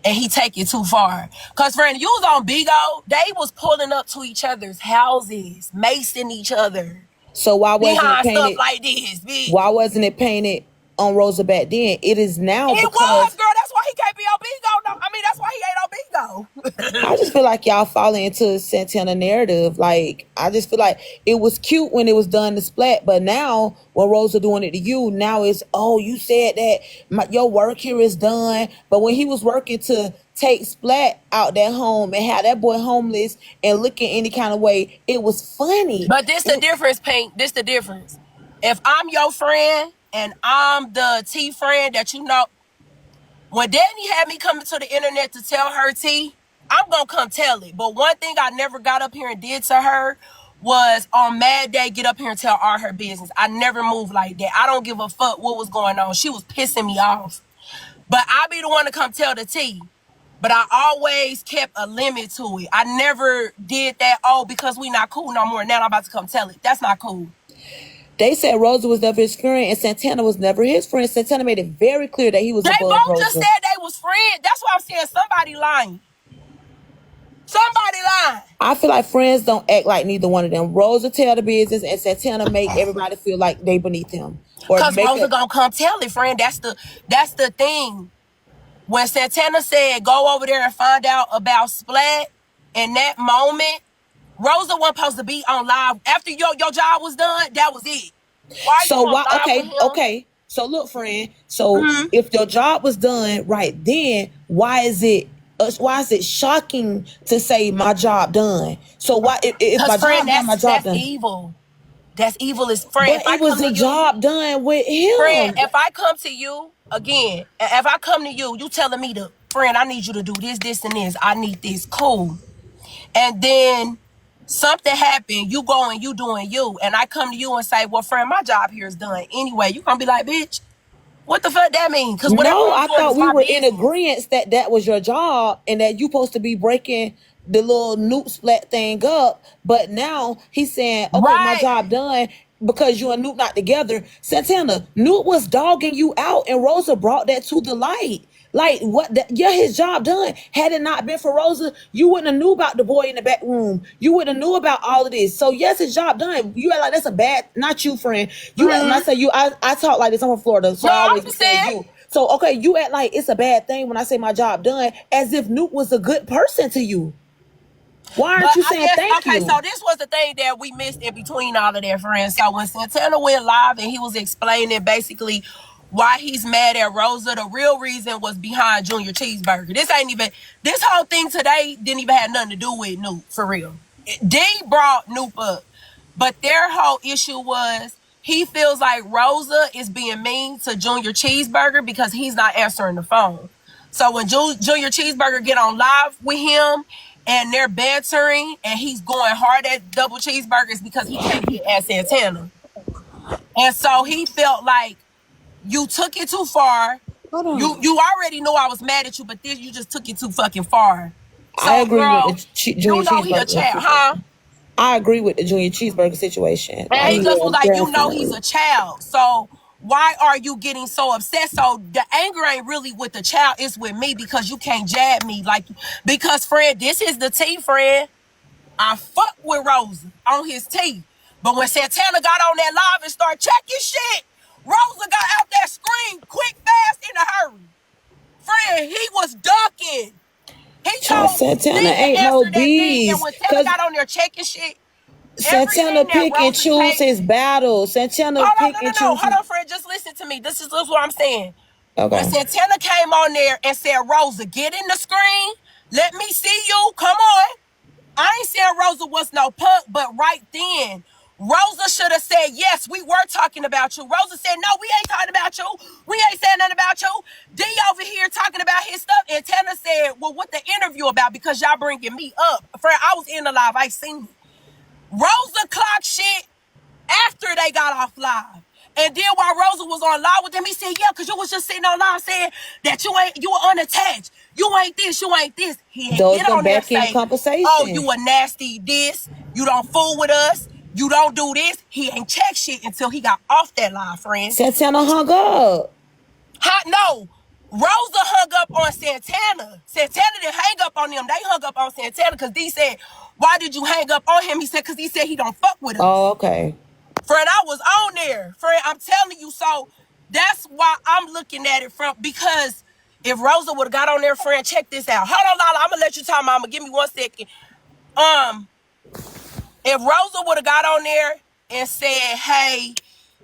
and he take it too far. Cause friend, you was on Bigo, they was pulling up to each other's houses, macing each other. So why wasn't it Behind stuff painted? like this, bitch. Why wasn't it painted on Rosa back then? It is now It because was, girl. That's why he can't be on Bigo. No, I mean, that's why he ain't on Bigo. I just feel like y'all falling into Santana narrative. Like, I just feel like it was cute when it was done to Splat, but now when Rosa doing it to you, now it's, oh, you said that your work here is done. But when he was working to take Splat out that home and have that boy homeless and looking any kind of way, it was funny. But this the difference, Pink. This the difference. If I'm your friend and I'm the T friend that you know, when Danny had me coming to the internet to tell her T, I'm gonna come tell it. But one thing I never got up here and did to her was on Mad Day get up here and tell all her business. I never moved like that. I don't give a fuck what was going on. She was pissing me off. But I be the one to come tell the T. But I always kept a limit to it. I never did that, oh, because we not cool no more. Now I'm about to come tell it. That's not cool. They said Rosa was never his friend and Santana was never his friend. Santana made it very clear that he was above Rosa. They both just said they was friends. That's why I'm saying somebody lying. Somebody lying. I feel like friends don't act like neither one of them. Rosa tell the business and Santana make everybody feel like they beneath him. Because Rosa gonna come tell it, friend. That's the thing. When Santana said go over there and find out about Splat, in that moment, Rosa wasn't supposed to be on live. After your job was done, that was it. Why so why okay. So look, friend. So if your job was done right then, why is it shocking to say my job done? So why if my friend, job done, my job done? That's evil. That's evil as friend. But it was a job done with him. Friend, if I come to you again, if I come to you, you telling me to, friend, I need you to do this, this, and this. I need this. Cool. And then something happened, you go and you doing you, and I come to you and say, well, friend, my job here is done anyway. You gonna be like, bitch, what the fuck that mean? Because no, I thought we were in agreement that was your job and that you supposed to be breaking the little Noop Splat thing up. But now he's saying, okay, my job done because you and Noop not together. Santana, Noop was dogging you out and Rosa brought that to the light. Like, what? His job done. Had it not been for Rosa, you wouldn't have knew about the boy in the back room. You wouldn't have knew about all of this. So, yes, his job done. You act like that's a bad, not you, friend. You act, and I say you, I talk like this. I'm from Florida, so I always say you. So, okay, you act like it's a bad thing when I say my job done, as if Nuke was a good person to you. Why aren't you saying thank you? Okay, so this was the thing that we missed in between all of their friends. So when Santana went live and he was explaining basically why he's mad at Rosa, the real reason was behind Junior Cheeseburger. This whole thing today didn't even have nothing to do with Noop, for real. D brought Noop up, but their whole issue was he feels like Rosa is being mean to Junior Cheeseburger because he's not answering the phone. So when Junior Cheeseburger get on live with him and they're bantering and he's going hard at Double Cheeseburgers because he can't get at Santana. And so he felt like you took it too far. You already knew I was mad at you, but this you just took it too fucking far. So, I agree girl, with the Junior Cheeseburger. He a child, huh? I agree with the Junior Cheeseburger situation. And he just was like, you know he's a child. So why are you getting so upset? So the anger ain't really with the child, it's with me because you can't jab me. Because friend, this is the T, friend. I fuck with Rosa on his T. But when Santana got on that live and started checking shit, Rosa got out that screen quick, fast, in a hurry. Friend, he was ducking. He told Santana ain't no beast. And when Santana got on there checking shit, Santana pick and choose his battles. Santana pick and choose. Hold on, friend. Just listen to me. This is what I'm saying. Okay. When Santana came on there and said, Rosa, get in the screen. Let me see you. Come on. I ain't saying Rosa was no punk, but right then, Rosa should have said, yes, we were talking about you. Rosa said, no, we ain't talking about you. We ain't saying nothing about you. D over here talking about his stuff. And Tanner said, well, what the interview about? Because y'all bringing me up. Friend, I was in the live. I seen it. Rosa clocked shit after they got off live. And then while Rosa was on live with them, he said, yeah, because you was just sitting on live saying that you were unattached. You ain't this, you ain't this. He ain't get on there saying, oh, you a nasty this. You don't fool with us. You don't do this. He ain't checked shit until he got off that live, friend. Santana hung up. No. Rosa hung up on Santana. Santana didn't hang up on them. They hung up on Santana because D said, why did you hang up on him? He said, because he said he don't fuck with us. Oh, okay. Friend, I was on there. Friend, I'm telling you. So that's why I'm looking at it from, because if Rosa would have got on there, friend, check this out. Hold on, Lala. I'm going to let you talk, mama. Give me 1 second. If Rosa would have got on there and said, hey,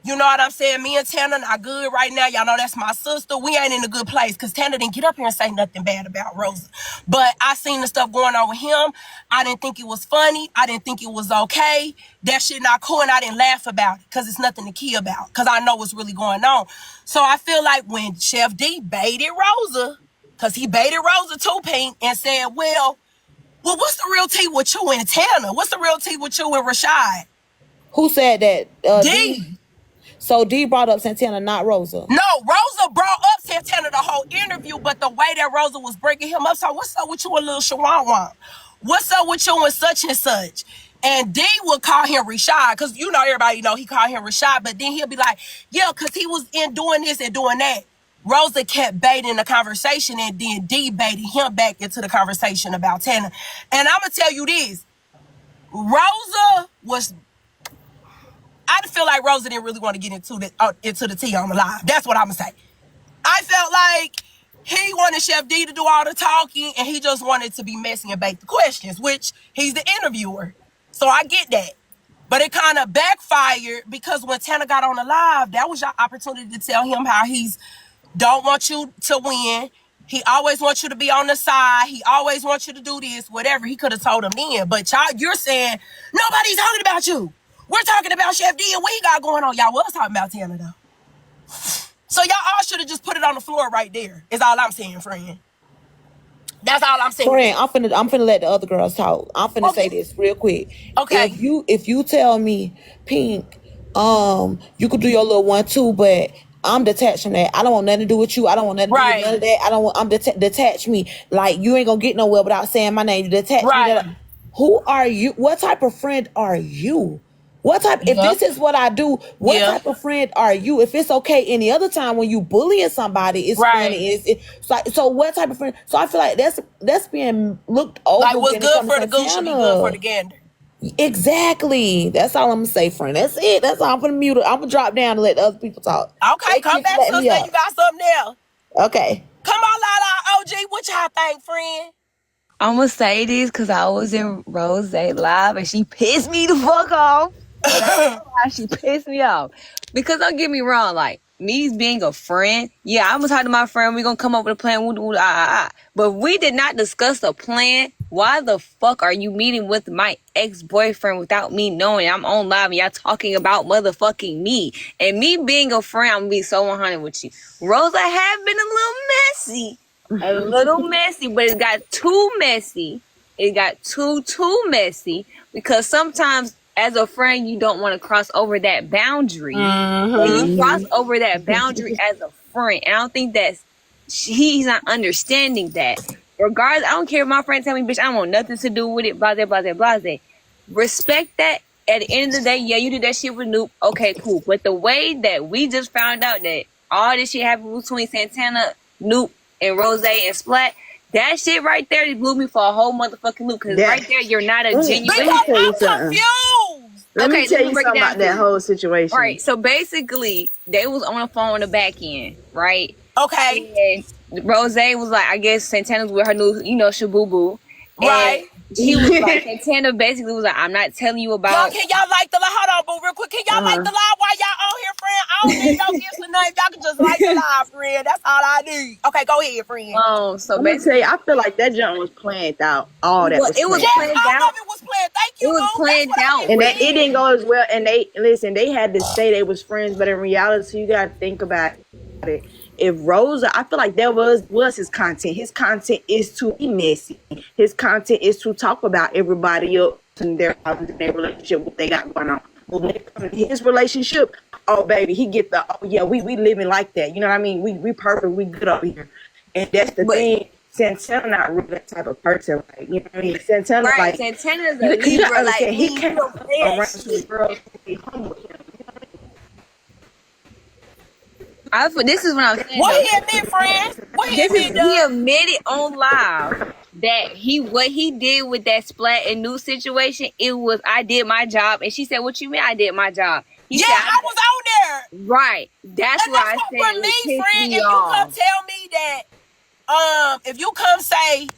you know what I'm saying? Me and Tanner not good right now. Y'all know that's my sister. We ain't in a good place because Tanner didn't get up here and say nothing bad about Rosa. But I seen the stuff going on with him. I didn't think it was funny. I didn't think it was okay. That shit not cool, and I didn't laugh about it because it's nothing to key about because I know what's really going on. So I feel like when Chef D baited Rosa, because he baited Rosa too, Pink, and said, well, what's the real tea with you and Tanner? What's the real tea with you and Rashad? Who said that? D. So D brought up Santana, not Rosa. No, Rosa brought up Santana the whole interview, but the way that Rosa was breaking him up, so what's up with you and Lil Shawan? What's up with you and such and such? And D would call him Rashad, because you know everybody know he called him Rashad, but then he'll be like, yeah, because he was in doing this and doing that. Rosa kept baiting the conversation, and then D baited him back into the conversation about Tanner. And I'm going to tell you this. Rosa was... I feel like Rosa didn't really want to get into the tea on the live. That's what I'm going to say. I felt like he wanted Chef D to do all the talking, and he just wanted to be messy and bait the questions, which he's the interviewer. So I get that. But it kind of backfired because when Tanner got on the live, that was your opportunity to tell him how he's don't want you to win. He always wants you to be on the side. He always wants you to do this, whatever. He could have told him then. But y'all, you're saying, nobody's talking about you. We're talking about Chef D and what he got going on. Y'all was talking about Tanner, though. So y'all all should have just put it on the floor right there, is all I'm saying, friend. That's all I'm saying. Friend, I'm finna let the other girls talk. I'm finna say this real quick. Okay. If you tell me, Pink, you could do your little 1-2, but I'm detached from that. I don't want nothing to do with you. I don't want nothing to do with none of that. I don't want. Detach me. Like, you ain't gonna get nowhere without saying my name. Detach me. Who are you? What type of friend are you? What type? If this is what I do, what type of friend are you? If it's okay any other time when you bullying somebody, it's funny. It's like, so what type of friend? So I feel like that's being looked over. Like, what's good for the goose should be good for the gander. Exactly. That's all I'm gonna say, friend. That's it. That's all. I'm gonna mute it. I'm gonna drop down and let the other people talk. Okay, come back, sister. You got something else. Okay. Come on, Lala, OG. What y'all think, friend? I'm gonna say this because I was in Rose live and she pissed me the fuck off. She pissed me off. Because don't get me wrong, like, me being a friend, yeah, I'm gonna talk to my friend, we're gonna come up with a plan, but we did not discuss a plan. Why the fuck are you meeting with my ex-boyfriend without me knowing? I'm on live and y'all talking about motherfucking me. And me being a friend, I'm gonna be so 100 with you. Rosa have been a little messy, but it got too messy. It got too messy because sometimes as a friend, you don't want to cross over that boundary. And you cross over that boundary as a friend. And I don't think he's not understanding that. Regardless, I don't care if my friend tell me, bitch, I don't want nothing to do with it, blase, blase, blase. Respect that. At the end of the day, yeah, you did that shit with Noop. Okay, cool. But the way that we just found out that all this shit happened between Santana, Noop, and Rose and Splat, that shit right there, it blew me for a whole motherfucking loop. Because right there, you're not a genuine... I'm confused. Let me tell you something about that whole situation. Right, so basically, they was on the phone on the back end, right? Okay. And Rose was like, I guess Santana's with her new, Shabooboo. Right. He was like, Santana basically was like, I'm not telling you about... Y'all, can y'all like the live? Hold on, boo, real quick. Can y'all like the live while y'all on here, friend? I don't need no gifts or nothing. Y'all can just like the live, friend. That's all I need. Okay, go ahead, friend. So let me tell you, I feel like that junk was planned out. All that was planned out. All of it was planned. Thank you, it was planned out. And that it didn't go as well. And they had to say they was friends, but in reality, you got to think about it. If Rosa, I feel like that was his content. His content is to be messy. His content is to talk about everybody else and their relationship, what they got going on. But when it comes to his relationship, oh baby, he get the we living like that. You know what I mean? We perfect, we good over here. And that's the thing. Santana not really that type of person. Like, you know what I mean? Santana like Santana's a Libra, like he can't around some girls to be humble with him. This is what I'm saying What though. he admit, friends? What he This is admit, he Doug? admitted on live that what he did with that Splat and New situation, it was I did my job. And she said, "What you mean I did my job?" He Yeah, said, I was on there. right. That's And what that's I what, said for me, it pissed friend, me if you come off. tell me that, if you come say